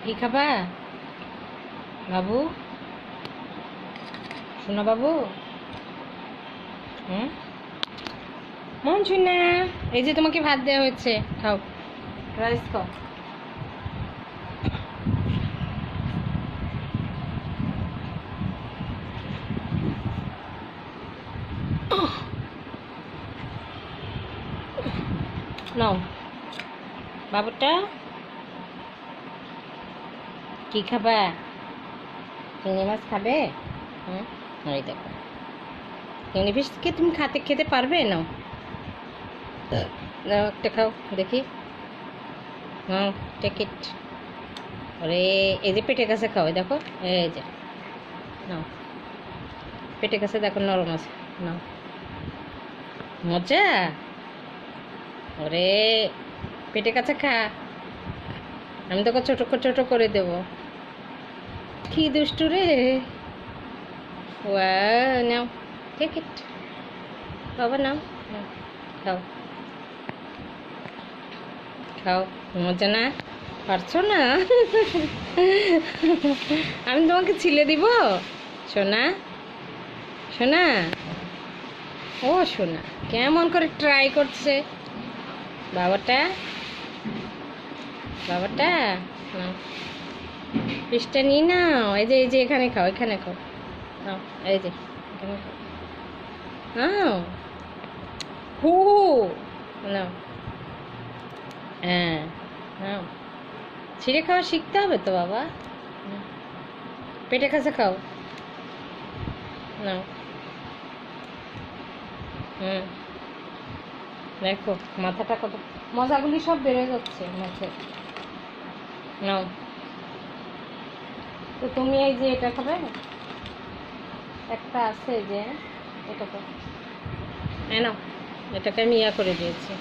কি খাবা বাবু? শোনো বাবু। হুম, মন শুনে এই যে তোমাকে ভাত দেওয়া হয়েছে, খাও, রাইস খাও। নাও বাবুটা, কি খাবা? চিংড়ি মাছ খাবে? হুম, এই দেখো চিংড়ি ফিশ কি তুমি খেতে পারবে? নাও নাও একটা খাও দেখি। নাও টেক ইট। ওরে, এই যে পেটের কাছে খাও, দেখো এই যে, নাও পেটের কাছে দেখো নরম আছে, নাও। মজা? ওরে, পেটের কাছে খা, আমি তোকে ছোট ছোট করে দেব। কি দুষ্টু রে। নাও টেক ইট বাবা, নাও নাও, খাও খাও। মজা না? পারছো না? আমি তোমাকে ছিলে দিব সোনা, সোনা। ও সোনা, কেমন করে ট্রাই করছে বাবাটা, বাবাটা। নাও পিসটা নিয়ে নাও, এই যে এখানে খাও, এখানে খাও, নাও এই যে এখানে খাও, নাও। হু, নাও। হ্যাঁ, নাও। ছিঁড়ে খাওয়া শিখতে হবে তো বাবা। পেটের কাছে খাও, নাও। হুম, দেখো মাথাটা কত, মজাগুলি সব বেড়ে যাচ্ছে মাছের। নাও। তো তুমি এই যে এটা খাবে, একটা আছে যে এটা তো, হ্যাঁ নাও, এটাকে আমি করে দিয়েছি,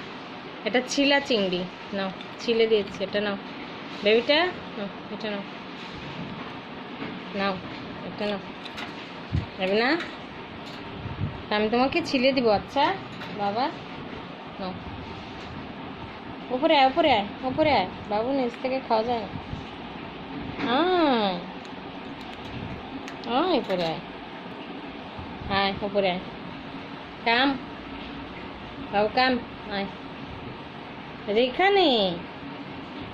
এটা ছিলা চিংড়ি, নাও ছিলে দিয়েছি, এটা নাও বেবিটা, নাও এটা নাও, নাও এটা নাও, যাবে না? আমি তোমাকে ছিলে দিব, আচ্ছা বাবা, নাও। উপরে আয়, উপরে আয়, উপরে আয় বাবু, নিচ থেকে খাওয়া যায় না। আয় আয়, উপরে আয়, আয় উপরে আয়, কাম বাবু কাম, আয় এখানে।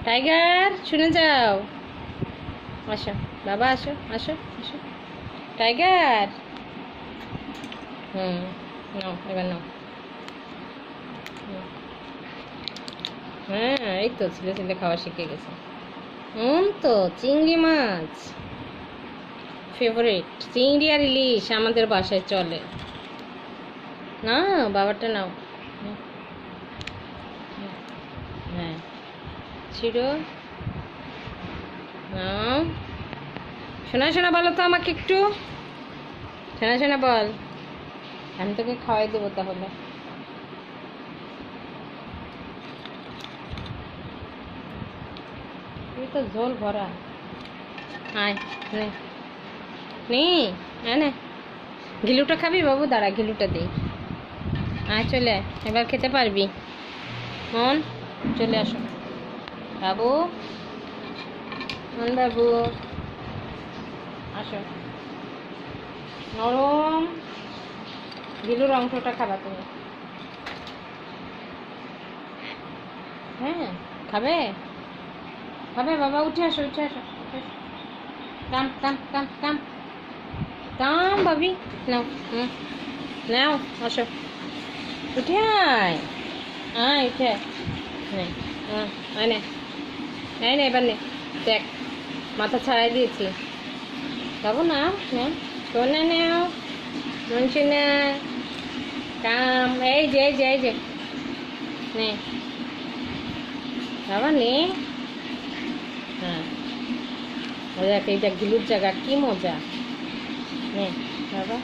টাইগার শুনে যাও, আসো বাবা, আসো আসো আসো টাইগার। হুম, নাও এবার নাও। হ্যাঁ, এই তো ছিলে ছিলে খাওয়া শিখে গেছে। তো চিংড়ি মাছ ফেভারিট, চিংড়ি আর ইলিশ আমাদের বাসায় চলে না। বাবারটা নাও। হ্যাঁ, ছিড়ো, নাও। শোনা শোনা বলো তো আমাকে একটু, শোনা শোনা বল, আমি তোকে খাওয়াই দেবো তাহলে। তুই তো ঝোল ভরা। আয় নে নে, নে ঘিলুটা খাবি বাবু? দাঁড়া ঘিলুটা দিই। আয় চলে আয়, এবার খেতে পারবি। মন চলে আসো বাবু, মন বাবু আসো। নরম গিলুর অংশটা খাবা তুমি? হ্যাঁ খাবে, খাবে বাবা, উঠে আসো উঠে আসো, কাম কাম কাম কাম কাম ভাবি, নাও। হুম, নাও আসো, উঠে আয়, আয় উঠে আয়, নে আয় নে, এই নে এবার নে, দেখ মাথা ছাড়াই দিয়েছি বাবু, নাও নে শোনা, নেও মনছি না, কাম এই যে এই যে এই যে, নে বাবা নে। হ্যাঁ, দেখ এইটা গিলুর জায়গা, কি মজা। নে বাবা,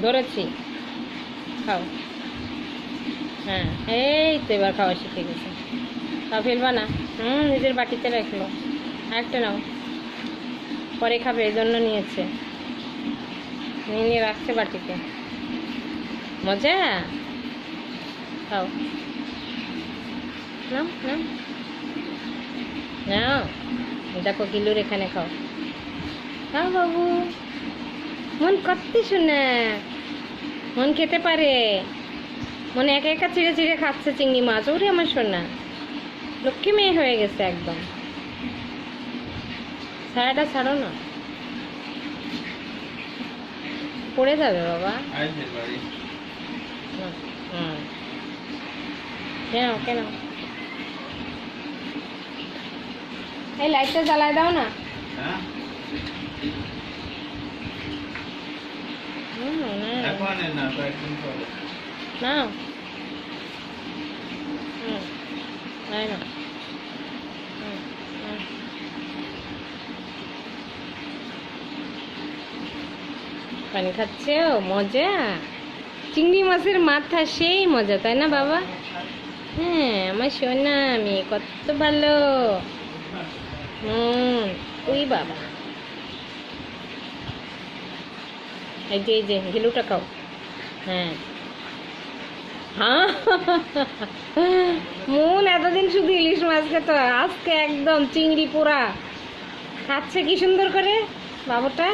ধরেছি, খাও। হ্যাঁ, এই তো এবার খাওয়া শিখে গেছে, খাওয়া ফেলবা না। নিজের বাটিতে রাখলো, একটা নাও, পরে খাবে এই জন্য নিয়েছে, নিয়ে নিয়ে রাখছে বাটিতে। মজা, খাও, নাও নাও নাও দেখো কিলুর এখানে খাও, খাও বাবু। মন কত শোনা, মন খেতে পারে, মন একা একা চিড়ে চিড়ে খাচ্ছে চিংড়ি মাছ। ওরে আমার সোনা, লক্ষ্মী মেয়ে হয়ে গেছে একদম। ছায়াটা ছাড়ো না, পড়ে যাবে বাবা। কেন কেন এই লাইটটা জ্বালায় দাও না। না পানি খাচ্ছে, ও মজা। চিংড়ি মাছের মাথা সেই মজা, তাই না বাবা? হ্যাঁ আমার সোনা, আমি কত ভালো। ওই বাবা, এই যে গিলুটা খাও। হ্যাঁ হ্যাঁ মন এতদিন শুধু ইলিশ মাছ খেত, আজকে একদম চিংড়ি পোড়া খাচ্ছে কি সুন্দর করে বাবুটা।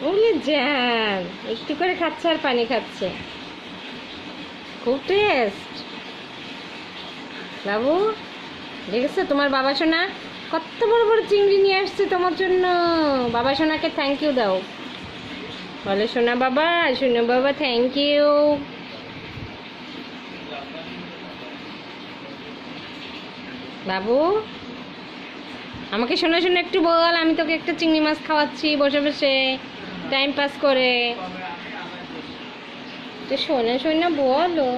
ওলে যান, একটু করে খাচ্ছে আর পানি খাচ্ছে, খুব টেস্ট। বাবু দেখেছো তোমার বাবা সোনা কত বড় বড় চিংড়ি নিয়ে আসছে তোমার জন্য। বাবা সোনাকে থ্যাংক ইউ দাও, বলে সোনা বাবা থ্যাংক ইউ। বাবু আমাকে শোনা শোনা একটু বল, আমি তোকে একটা চিংড়ি মাছ খাওয়াচ্ছি বসে বসে টাইম পাস করে। তো শোনা শোনা বলো।